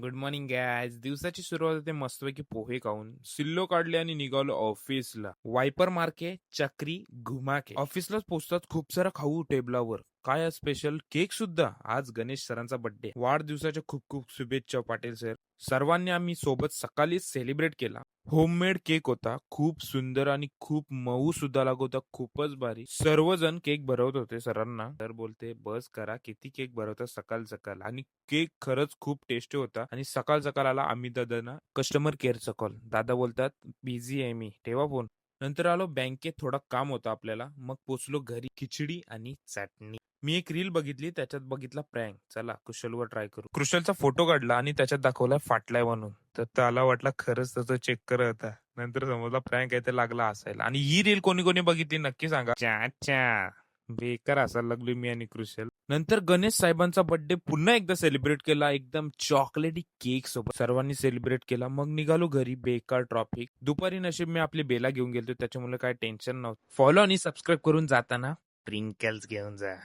Good morning gas. दिवसाची सुरुवात होते मस्तपैकी पोहे खाऊन. सिल्लो काढले आणि निघालो ऑफिसला. वायपर मारके चक्री घुमाके. ऑफिसलाच पोचतात खूप सारा खाऊ टेबलावर. काय आज स्पेशल? केक सुद्धा. आज गणेश सरांचा बर्थडे. वाढदिवसाच्या खूप खूप शुभेच्छा पाटील सर. सर्वांनी आम्ही सोबत सकाळीच सेलिब्रेट केला. होममेड केक होता, खूप सुंदर आणि खूप मऊ सुद्धा लागत होता. खूपच भारी. सर्वजण केक भरवत होते सरांना. सर बोलते बस करा, किती केक भरवता सकाळ सकाळ. आणि केक खरंच खूप टेस्टी होता. आणि सकाळ सकाळ आला आम्ही दादांना कस्टमर केअरचा कॉल. दादा बोलतात बिझी आहे मी, ठेवा फोन. नंतर आलो बँकेत, थोडा काम होता आपल्याला. मग पोचलो घरी, खिचडी आणि चटणी. मी एक रील बघितली, त्याच्यात बघितला प्रँक. चला कुशलवर ट्राय करू. कुशलचा फोटो काढला आणि त्याच्यात दाखवला फाटलाय म्हणून. तर त्याला वाटला खरंच तसं चेक करत होता. नंतर समजला प्रँक आहे, तर लागला हसायला. आणि ही रील कोणी कोणी बघितली नक्की सांगा. अच्छा, बेकार हसायला लागलो मी आणि कृषल. नंतर गणेश साहेबांचा बर्थडे पुन्हा एकदा सेलिब्रेट केला, एकदम चॉकलेटी केक सोबत सर्वांनी सेलिब्रेट केला. मग निघालो घरी. बेकार ट्रॉफिक. दुपारी नशीब मी आपली बेला घेऊन गेलो, त्याच्यामुळे काय टेन्शन नव्हतं. फॉलो आणि सबस्क्राईब करून जाताना ट्रिंकल्स घेऊन जा.